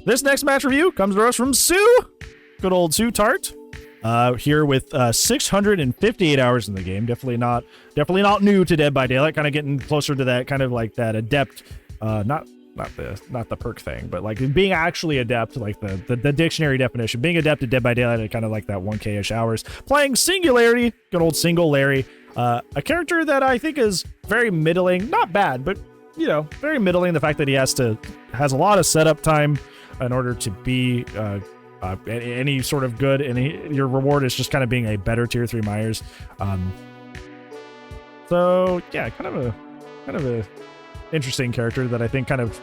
This next match review comes to us from Sue. Good old Sue Tart. Here with 658 hours in the game. Definitely not new to Dead by Daylight. Kind of getting closer to that kind of like that adept, not the perk thing, but like being actually adept, like the dictionary definition. Being adept at Dead by Daylight at kind of like that 1K-ish hours. Playing Singularity, good old Single Larry. A character that I think is very middling, not bad, but you know, very middling. The fact that he has a lot of setup time in order to be any sort of good, and your reward is just kind of being a better tier 3 Myers. So yeah, kind of a interesting character that I think kind of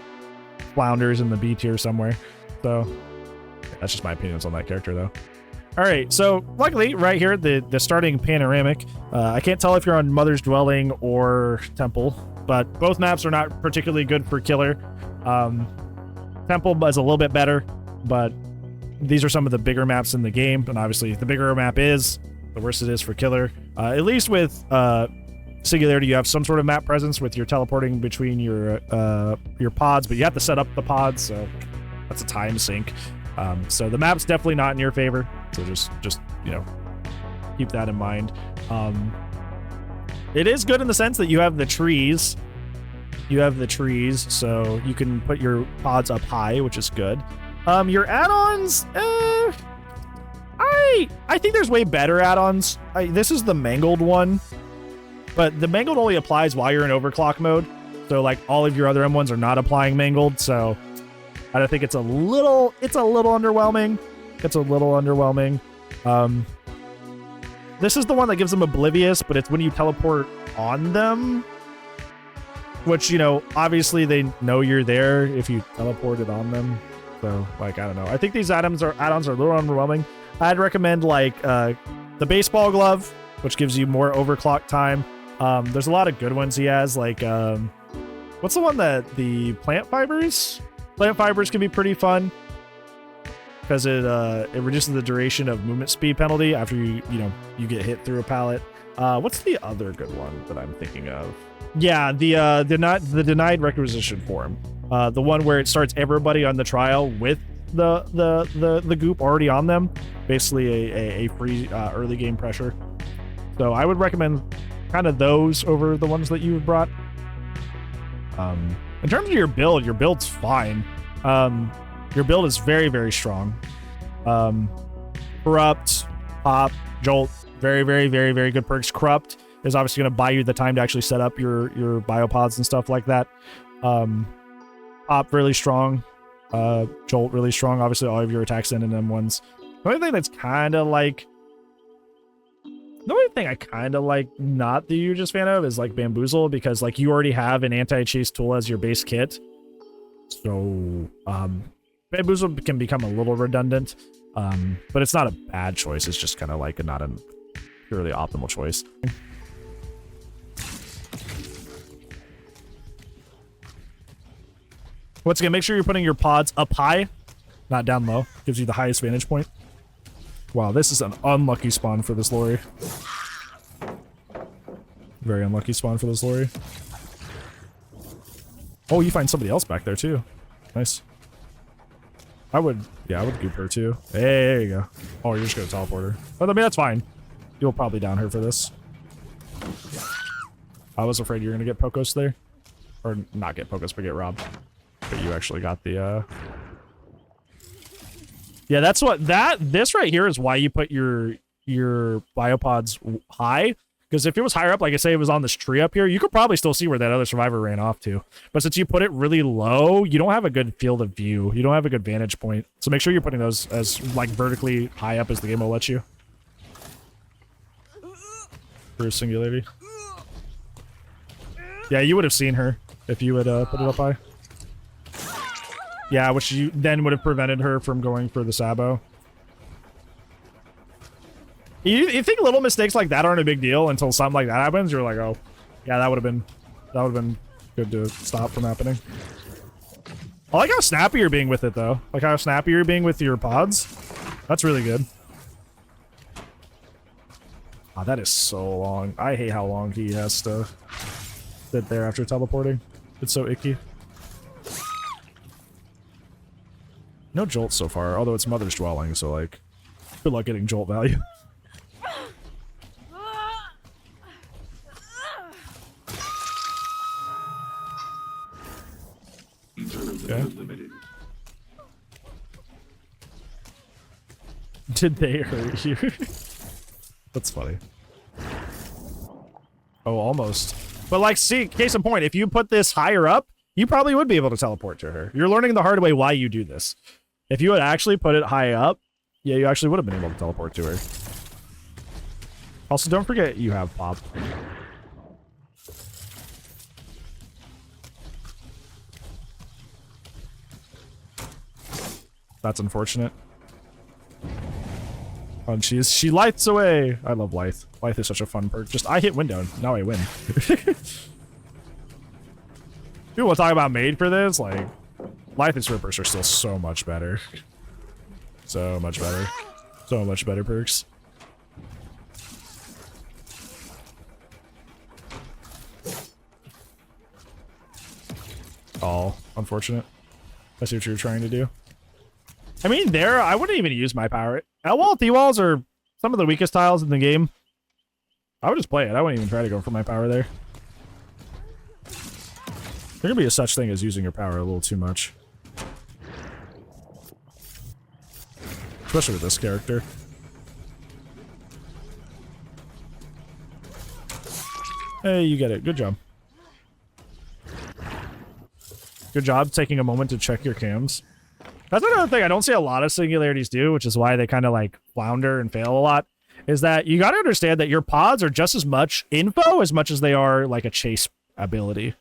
flounders in the B tier somewhere. So yeah, that's just my opinions on that character though. All right, so luckily right here, the starting panoramic, I can't tell if you're on Mother's Dwelling or Temple, but both maps are not particularly good for Killer. Temple is a little bit better, but these are some of the bigger maps in the game, and obviously the bigger a map is, the worse it is for Killer. At least with Singularity, you have some sort of map presence with your teleporting between your pods, but you have to set up the pods, so that's a time sink. So the map's definitely not in your favor, so just you know, keep that in mind. It is good in the sense that you have the trees. So you can put your pods up high, which is good. Your add-ons, I think there's way better add-ons. This is the mangled one, but the mangled only applies while you're in overclock mode. So like all of your other M1s are not applying mangled. So I think it's a little underwhelming. This is the one that gives them Oblivious, but it's when you teleport on them, which, you know, obviously they know you're there if you teleported on them. So like, I don't know. I think these add-ons are a little underwhelming. I'd recommend like the baseball glove, which gives you more overclock time. There's a lot of good ones he has, like what's the one that the plant fibers? Plant fibers can be pretty fun because it reduces the duration of movement speed penalty after you get hit through a pallet. What's the other good one that I'm thinking of? Yeah, the denied requisition form. The one where it starts everybody on the trial with the goop already on them, basically a free early game pressure. So I would recommend kind of those over the ones that you've brought. In terms of your build's fine. Your build is very, very strong. Corrupt, Pop, Jolt, very, very, very, very good perks. Corrupt is obviously going to buy you the time to actually set up your BIOPODs and stuff like that. Pop really strong. Jolt really strong. Obviously all of your attacks in M1s. The only thing that's kind of like... The only thing I kind of like not the hugest fan of is like Bamboozle, because like you already have an anti-chase tool as your base kit. So Bamboozle can become a little redundant, but it's not a bad choice. It's just kind of like not a purely optimal choice. Once again, make sure you're putting your pods up high, not down low. Gives you the highest vantage point. Wow, this is an unlucky spawn for this lorry. Very unlucky spawn for this lorry. Oh, you find somebody else back there too. Nice. I would goop her too. Hey, there you go. Oh, you're just gonna teleport her. But I mean, that's fine. You'll probably down her for this. I was afraid you were gonna get Pocos there. Or not get Pocos, but get robbed. But you actually got the, Yeah, that's what this right here is why you put your BIOPODs high. Because if it was higher up, like I say, it was on this tree up here, you could probably still see where that other survivor ran off to. But since you put it really low, you don't have a good field of view. You don't have a good vantage point. So make sure you're putting those as like vertically high up as the game will let you. For Singularity. Yeah, you would have seen her if you had put it up high. Yeah, which you then would have prevented her from going for the Sabo. You think little mistakes like that aren't a big deal until something like that happens? You're like, oh, yeah, that would have been good to stop from happening. I like how snappy you're being with it though. Like how snappy you're being with your pods. That's really good. Oh, that is so long. I hate how long he has to sit there after teleporting. It's so icky. No jolt so far, although it's Mother's Dwelling, so like, good luck getting jolt value. Okay. Did they hurt you? That's funny. Oh, almost. But like, see, case in point, if you put this higher up, you probably would be able to teleport to her. You're learning the hard way why you do this. If you had actually put it high up, yeah, you actually would have been able to teleport to her. Also, don't forget you have pop. That's unfortunate. And she lights away. I love Lithe. Lithe is such a fun perk. Just I hit window. Now I win. People will talk about made for this. Like, Lithe and Rippers are still so much better. So much better. So much better perks. Oh, unfortunate. I see what you were trying to do. I mean, there, I wouldn't even use my power. L-wall, T-walls are some of the weakest tiles in the game. I would just play it. I wouldn't even try to go for my power there. There could be a such thing as using your power a little too much. Especially with this character. Hey, you get it. Good job. Good job taking a moment to check your cams. That's another thing I don't see a lot of Singularities do, which is why they kind of like flounder and fail a lot, is that you got to understand that your pods are just as much info as much as they are like a chase ability.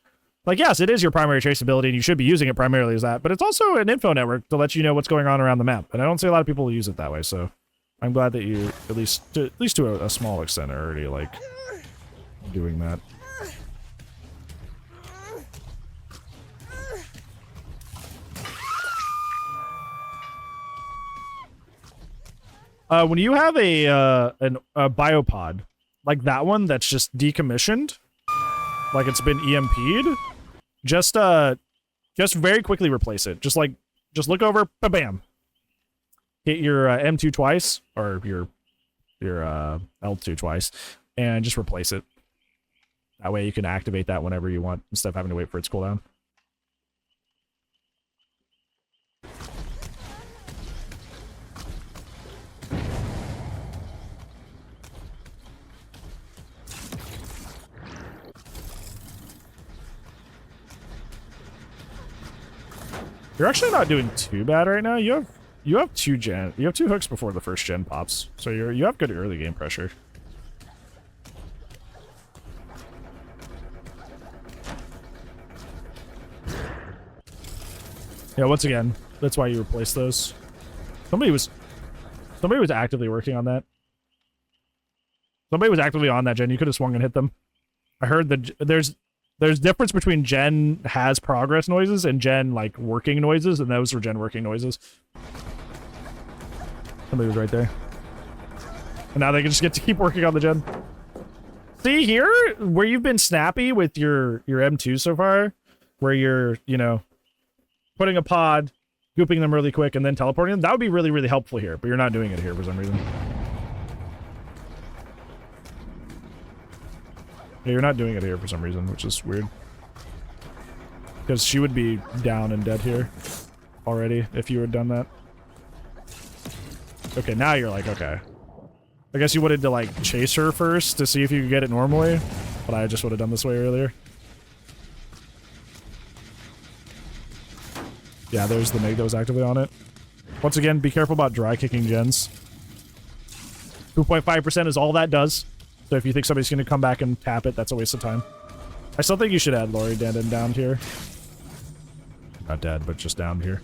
Like, yes, it is your primary chase ability and you should be using it primarily as that, but it's also an info network to let you know what's going on around the map. And I don't see a lot of people use it that way, so I'm glad that you, at least to a small extent, are already like doing that. When you have a biopod like that one that's just decommissioned, like it's been EMP'd, just very quickly replace it. Just look over, bam. Hit your M2 twice or your L2 twice, and just replace it. That way you can activate that whenever you want instead of having to wait for its cooldown. You're actually not doing too bad right now. You have two hooks before the first gen pops, so you have good early game pressure. Yeah, once again, that's why you replaced those. Somebody was actively working on that. Somebody was actively on that gen. You could have swung and hit them. I heard that there's difference between gen has progress noises and gen like working noises, and those were gen working noises. Somebody was right there. And now they can just get to keep working on the gen. See here, where you've been snappy with your M2 so far, where you're, you know, putting a pod, gooping them really quick, and then teleporting them, that would be really, really helpful here, but you're not doing it here for some reason. Yeah, you're not doing it here for some reason, which is weird. Because she would be down and dead here already if you had done that. Okay, now you're like, okay. I guess you wanted to, like, chase her first to see if you could get it normally, but I just would have done this way earlier. Yeah, there's the Meg that was actively on it. Once again, be careful about dry kicking gens. 2.5% is all that does. So if you think somebody's going to come back and tap it, that's a waste of time. I still think you should add Lori dead and down here. Not dead, but just down here.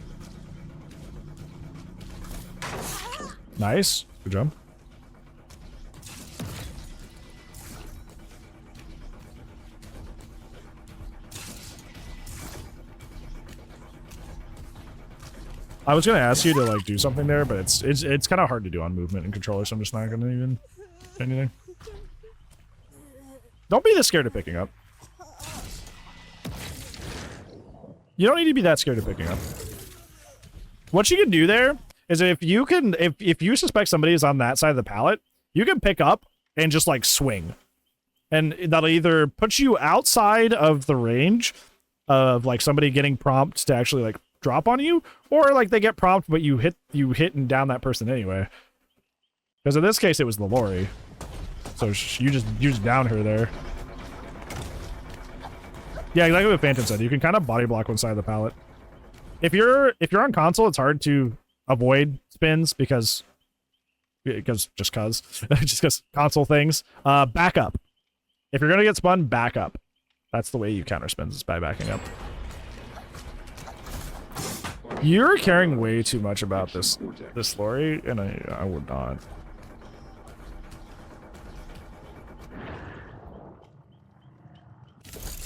Nice. Good job. I was going to ask you to like do something there, but it's kind of hard to do on movement and controller, so I'm just not going to even do anything. Don't be this scared of picking up. You don't need to be that scared of picking up. What you can do there is if you suspect somebody is on that side of the pallet, you can pick up and just like swing. And that'll either put you outside of the range of like somebody getting prompt to actually like drop on you, or like they get prompt but you hit and down that person anyway. Because in this case it was the lorry. So you just down her there. Yeah, exactly what Phantom said. You can kind of body block one side of the pallet. If you're on console, it's hard to avoid spins because console things. Back up. If you're gonna get spun, back up. That's the way you counter spins, is by backing up. You're caring way too much about this lorry, and I would not.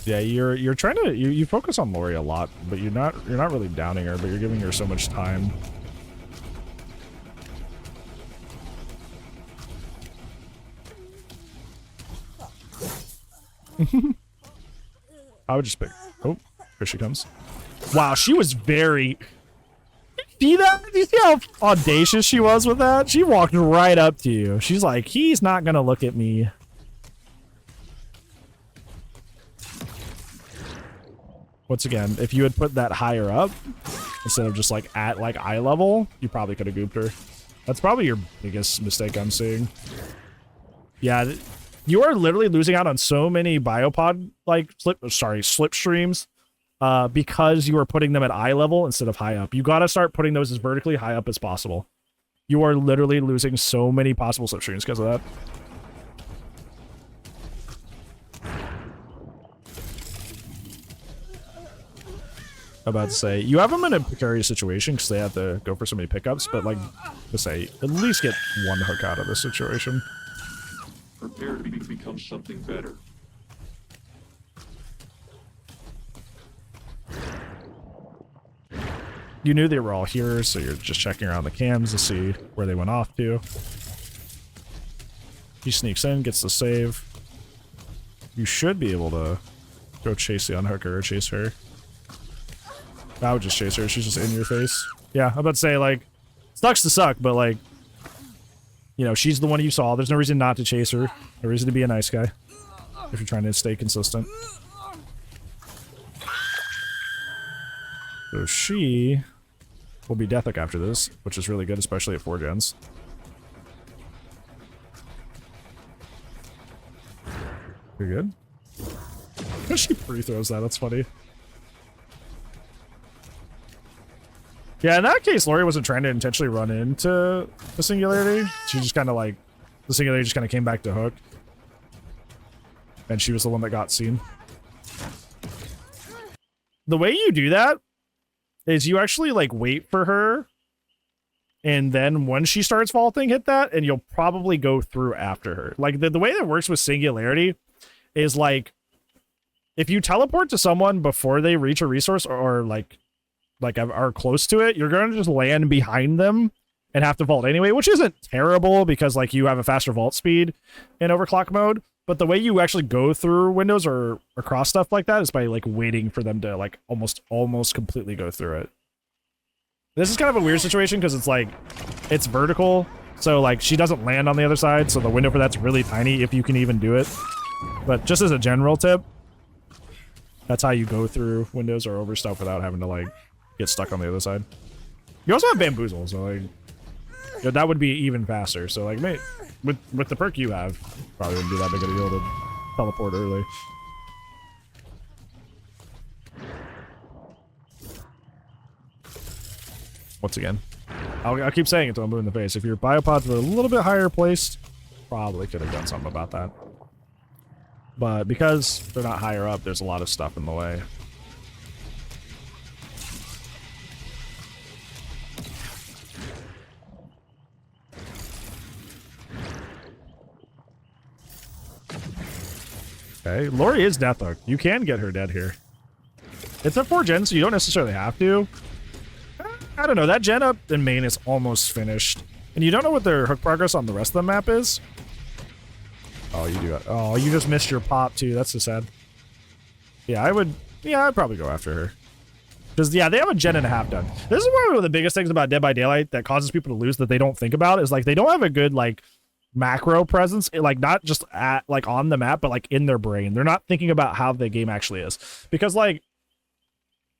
Yeah, you're trying to you focus on Lori a lot, but you're not really downing her, but you're giving her so much time. I would just pick. Oh, here she comes. Wow, she was very. See that? Do you see how audacious she was with that? She walked right up to you. She's like, he's not gonna look at me. Once again, if you had put that higher up instead of just like at like eye level, you probably could have gooped her. That's probably your biggest mistake I'm seeing. Yeah, you are literally losing out on so many biopod like slipstreams because you are putting them at eye level instead of high up. You got to start putting those as vertically high up as possible. You are literally losing so many possible slipstreams because of that. About to say, you have them in a precarious situation because they have to go for so many pickups, but like to say, at least get one hook out of this situation. Prepare to become something better. You knew they were all here, so you're just checking around the cams to see where they went off to. He sneaks in, gets the save. You should be able to go chase the unhooker or chase her. I would just chase her. She's just in your face. Yeah, I'm about to say, like, sucks to suck, but, like, you know, she's the one you saw. There's no reason not to chase her. No reason to be a nice guy if you're trying to stay consistent. So she will be Death Hook after this, which is really good, especially at 4 gens. You're good? She pre-throws that. That's funny. Yeah, in that case, Lori wasn't trying to intentionally run into the Singularity. She just kind of like, the Singularity just kind of came back to hook. And she was the one that got seen. The way you do that is you actually like wait for her. And then when she starts vaulting, hit that, and you'll probably go through after her. Like the way that works with Singularity is like, if you teleport to someone before they reach a resource or like are close to it, you're going to just land behind them and have to vault anyway, which isn't terrible because like you have a faster vault speed in overclock mode. But the way you actually go through windows or across stuff like that is by like waiting for them to like almost completely go through it. This is kind of a weird situation because it's like, it's vertical. So like she doesn't land on the other side. So the window for that's really tiny if you can even do it. But just as a general tip, that's how you go through windows or over stuff without having to like get stuck on the other side. You also have bamboozle, so like, you know, that would be even faster. So like, mate, with the perk you have, probably wouldn't be that big of a deal to teleport early. Once again, I'll keep saying it till I'm blue in the face. If your biopods were a little bit higher placed, probably could have done something about that. But because they're not higher up, there's a lot of stuff in the way. Okay, Lori is Death Hook. You can get her dead here. It's a 4 gen, so you don't necessarily have to. I don't know, that gen up in main is almost finished. And you don't know what their hook progress on the rest of the map is? Oh, you do it. Oh, you just missed your pop too. That's so sad. Yeah, I'd probably go after her. Because, yeah, they have a gen and a half done. This is one of the biggest things about Dead by Daylight that causes people to lose that they don't think about is, like, they don't have a good, like, macro presence, like, not just at, like, on the map, but, like, in their brain. They're not thinking about how the game actually is. Because, like,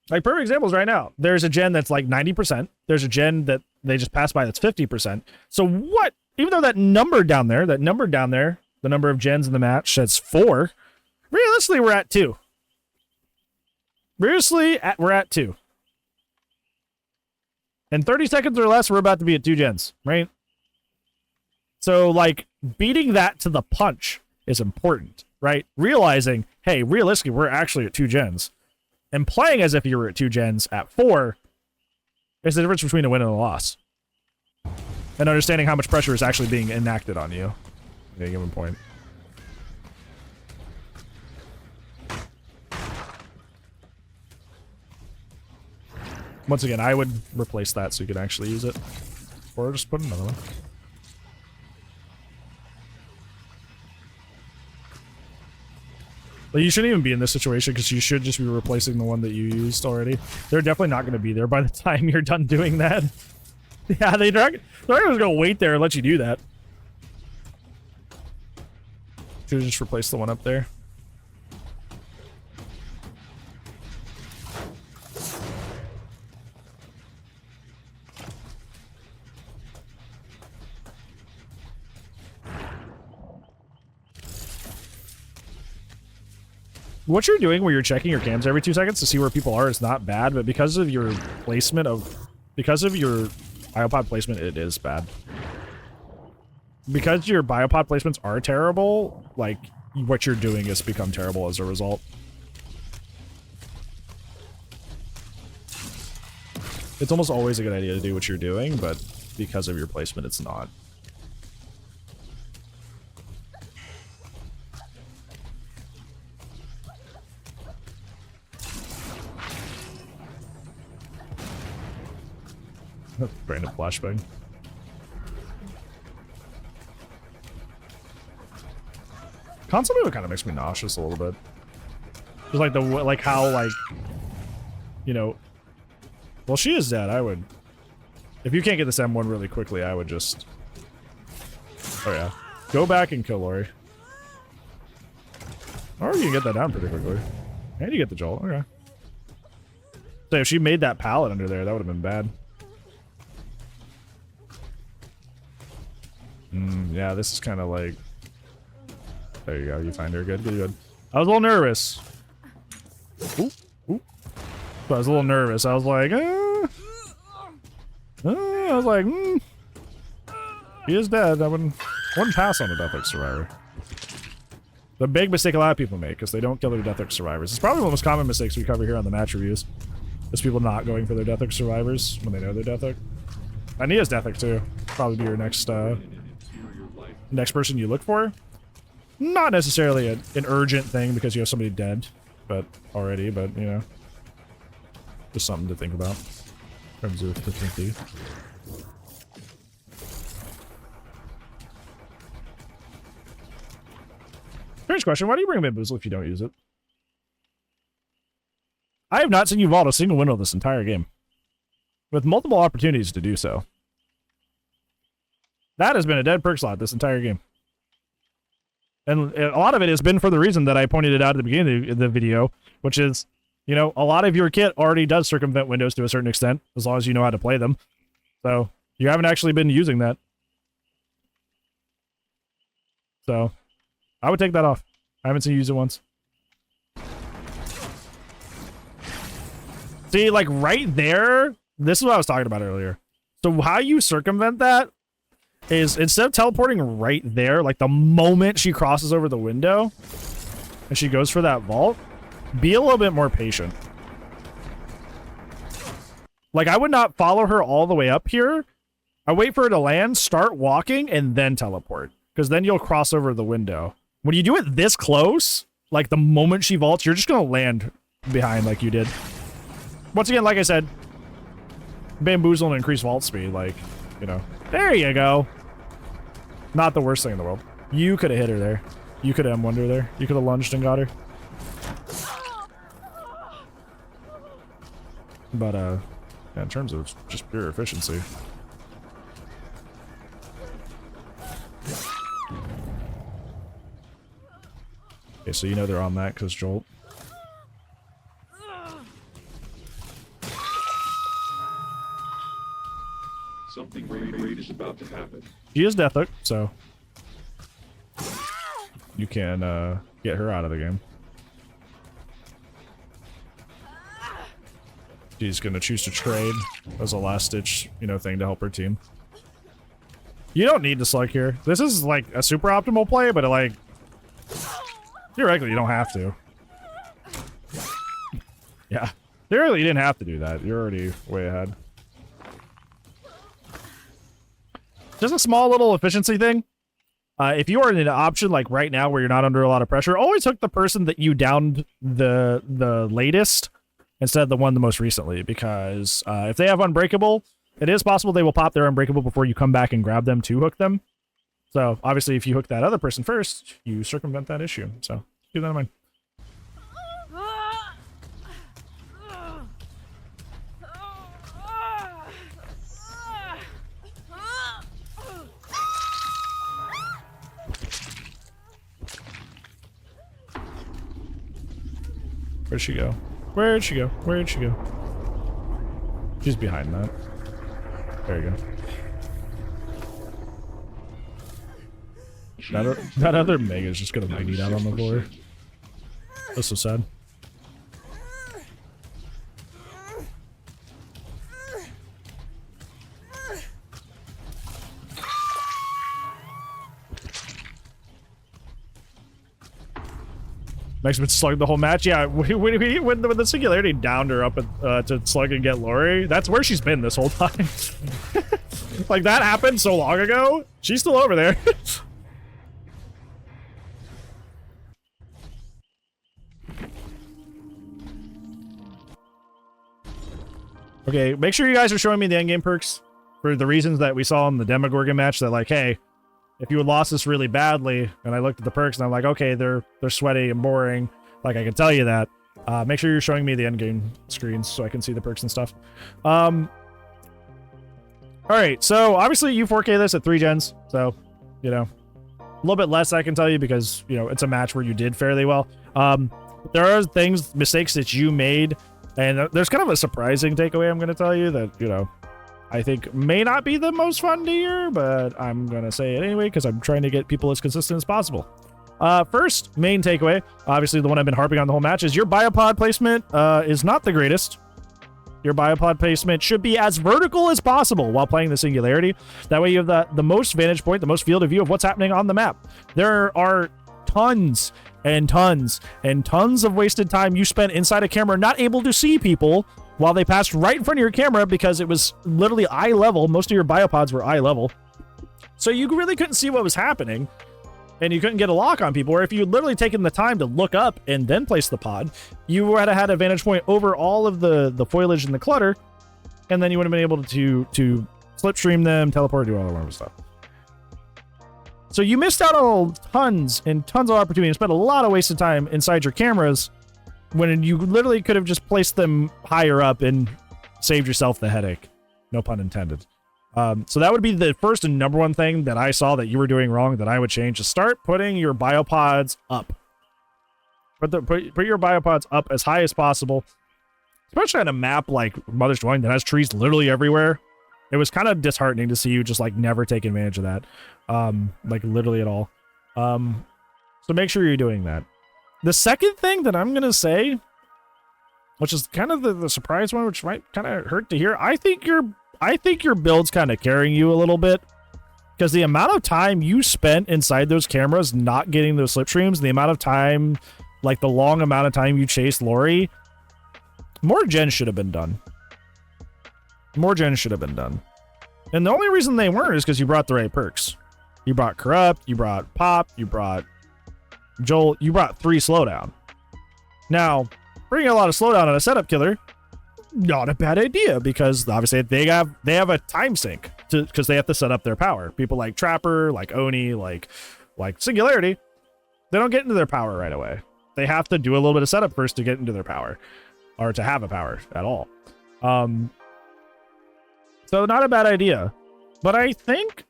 perfect examples right now. There's a gen that's, like, 90%. There's a gen that they just passed by that's 50%. So what? Even though that number down there, the number of gens in the match, that's 4. Realistically, we're at 2. We're at 2. In 30 seconds or less, we're about to be at 2 gens, right? So, like, beating that to the punch is important, right? Realizing, hey, realistically, we're actually at 2 gens. And playing as if you were at 2 gens at 4 is the difference between a win and a loss. And understanding how much pressure is actually being enacted on you at any given point. Once again, I would replace that so you can actually use it. Or just put another one. But you shouldn't even be in this situation because you should just be replacing the one that you used already. They're definitely not going to be there by the time you're done doing that. Yeah, they're not going to wait there and let you do that. Should just replace the one up there. What you're doing where you're checking your cams every 2 seconds to see where people are is not bad, but because of your placement because of your biopod placement, it is bad. Because your biopod placements are terrible, like, what you're doing has become terrible as a result. It's almost always a good idea to do what you're doing, but because of your placement, it's not. Random flashbang. Console move kind of makes me nauseous a little bit. Just like how, like, you know, well, she is dead. I would, if you can't get this M1 really quickly, I would just, oh yeah, go back and kill Lori. Or you can get that down pretty quickly. And you get the jolt. Okay. So if she made that pallet under there, that would have been bad. Yeah, this is kind of like... There you go, you find her. Good, good, good. I was a little nervous. Ooh, ooh. So I was a little nervous. I was like, he is dead. I wouldn't pass on a Death Hook survivor. The big mistake a lot of people make, because they don't kill their Death Hook survivors. It's probably one of the most common mistakes we cover here on the match reviews. Is people not going for their Death Hook survivors when they know their Death Hook. Ania's Death Hook too. Probably be your next person you look for. Not necessarily an urgent thing because you have somebody dead, but you know, just something to think about in terms of 15th. Strange question, why do you bring Bamboozle if you don't use it? I have not seen you vault a single window this entire game, with multiple opportunities to do so. That has been a dead perk slot this entire game. And a lot of it has been for the reason that I pointed it out at the beginning of the video, which is, you know, a lot of your kit already does circumvent windows to a certain extent, as long as you know how to play them. So, you haven't actually been using that. So, I would take that off. I haven't seen you use it once. See, like, right there, this is what I was talking about earlier. So how you circumvent that is, instead of teleporting right there, like the moment she crosses over the window, and she goes for that vault, be a little bit more patient. Like, I would not follow her all the way up here. I wait for her to land, start walking, and then teleport. Because then you'll cross over the window. When you do it this close, like the moment she vaults, you're just going to land behind like you did. Once again, like I said, Bamboozle and increase vault speed, like, you know. There you go. Not the worst thing in the world. You could have hit her there. You could have M1'd her there. You could have lunged and got her. But yeah, in terms of just pure efficiency. Okay, so you know they're on that because Jolt. Something great is about to happen. She is Death Hook, so you can get her out of the game. She's gonna choose to trade as a last-ditch, you know, thing to help her team. You don't need to slug here. This is like a super optimal play, but like theoretically you don't have to. Yeah, theoretically you didn't have to do that. You're already way ahead. Just a small little efficiency thing. If you are in an option like right now where you're not under a lot of pressure, always hook the person that you downed the latest instead of the one the most recently, because if they have Unbreakable, it is possible they will pop their Unbreakable before you come back and grab them to hook them. So obviously if you hook that other person first, you circumvent that issue. So keep that in mind. Where'd she go? Where'd she go? Where'd she go? She's behind that. There you go. That other Mega's just gonna bite out on the floor. That's so sad. Meg's been slugging the whole match. Yeah, when the Singularity downed her up to slug and get Lori, that's where she's been this whole time. Like, that happened so long ago. She's still over there. Okay, make sure you guys are showing me the endgame perks for the reasons that we saw in the Demogorgon match, that like, hey, if you had lost this really badly, and I looked at the perks and I'm like, okay, they're sweaty and boring, like I can tell you that. Make sure you're showing me the endgame screens so I can see the perks and stuff. All right, so obviously you 4K this at 3 gens, so, you know, a little bit less I can tell you because, you know, it's a match where you did fairly well. There are mistakes that you made, and there's kind of a surprising takeaway I'm going to tell you that, you know, I think may not be the most fun to hear, but I'm going to say it anyway because I'm trying to get people as consistent as possible. First, main takeaway, obviously the one I've been harping on the whole match, is your biopod placement is not the greatest. Your biopod placement should be as vertical as possible while playing the Singularity. That way you have the most vantage point, the most field of view of what's happening on the map. There are tons and tons and tons of wasted time you spent inside a camera not able to see people while they passed right in front of your camera because it was literally eye level. Most of your biopods were eye level. So you really couldn't see what was happening, and you couldn't get a lock on people. Or if you had literally taken the time to look up and then place the pod, you would have had a vantage point over all of the foliage and the clutter, and then you would have been able to slipstream them, teleport, do all that wonderful stuff. So you missed out on tons and tons of opportunity and spent a lot of wasted time inside your cameras when you literally could have just placed them higher up and saved yourself the headache. No pun intended. So that would be the first and number one thing that I saw that you were doing wrong that I would change, is start putting your biopods up. Put your biopods up as high as possible, especially on a map like Mother's Dwelling that has trees literally everywhere. It was kind of disheartening to see you just like never take advantage of that, like literally at all. So make sure you're doing that. The second thing that I'm gonna say, which is kind of the surprise one, which might kind of hurt to hear, I think your build's kind of carrying you a little bit, because the amount of time you spent inside those cameras not getting those slipstreams, the amount of time, like the long amount of time you chased Lori, more gens should have been done. More gens should have been done. And the only reason they weren't is because you brought the right perks. You brought Corrupt, you brought Pop, you brought Jolt, you brought 3 slowdown. Now, bringing a lot of slowdown on a setup killer, not a bad idea, because obviously they have a time sink because they have to set up their power. People like Trapper, like Oni, like Singularity, they don't get into their power right away. They have to do a little bit of setup first to get into their power, or to have a power at all. So not a bad idea. But I think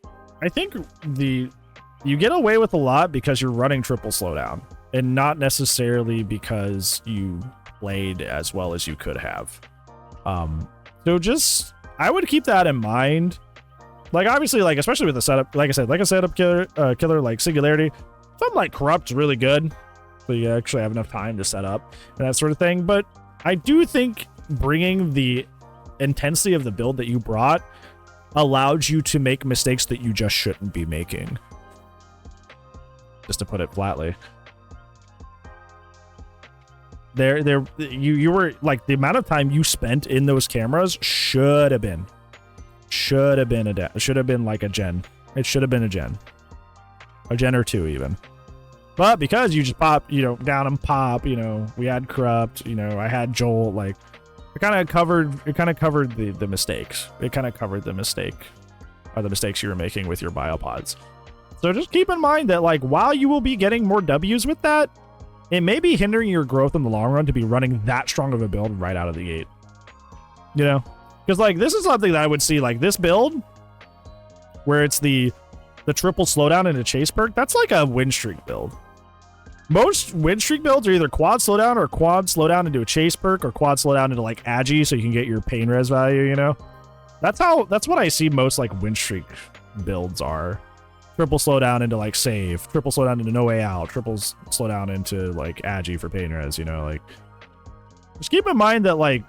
you get away with a lot because you're running triple slowdown, and not necessarily because you played as well as you could have. So just, I would keep that in mind. Like, obviously, like, especially with the setup, like I said, like a setup killer like Singularity, something like Corrupt's really good, so you actually have enough time to set up and that sort of thing. But I do think bringing the intensity of the build that you brought allowed you to make mistakes that you just shouldn't be making. Just to put it flatly. You were like, the amount of time you spent in those cameras should have been like a gen. It should have been a gen or two even. But because you just pop, you know, down and pop, you know, we had Corrupt, you know, I had Joel, like, it kind of covered the mistakes. It kind of covered the mistakes you were making with your BIOPODS. So just keep in mind that, like, while you will be getting more W's with that, it may be hindering your growth in the long run to be running that strong of a build right out of the gate. You know? Because, like, this is something that I would see, like, this build, where it's the triple slowdown into chase perk, that's like a win streak build. Most win streak builds are either quad slowdown or quad slowdown into a chase perk or quad slowdown into, like, agi, so you can get your pain res value, you know? That's what I see most, like, win streak builds are. Triple slowdown into, like, save, triple slowdown into no way out, triple slowdown into, like, agi for pain res, you know? Like, just keep in mind that, like,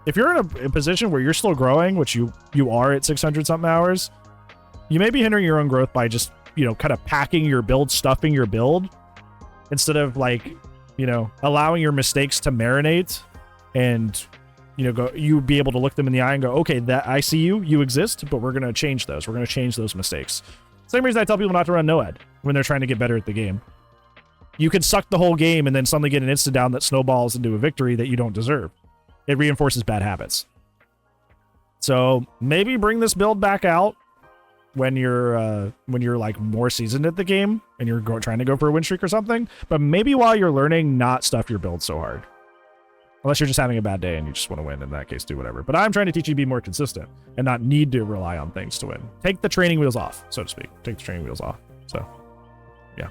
if you're in a position where you're still growing, which you are at 600 something hours, you may be hindering your own growth by just, you know, kind of packing your build, stuffing your build, instead of, like, you know, allowing your mistakes to marinate and, you know, you be able to look them in the eye and go, okay, that I see you exist, but we're going to change those. We're going to change those mistakes. Same reason I tell people not to run Noed when they're trying to get better at the game. You could suck the whole game and then suddenly get an insta down that snowballs into a victory that you don't deserve. It reinforces bad habits. So maybe bring this build back out when you're like more seasoned at the game and you're trying to go for a win streak or something. But maybe while you're learning, not stuff your build so hard. Unless you're just having a bad day and you just want to win. In that case, do whatever. But I'm trying to teach you to be more consistent and not need to rely on things to win. Take the training wheels off, so to speak. Take the training wheels off. So, yeah.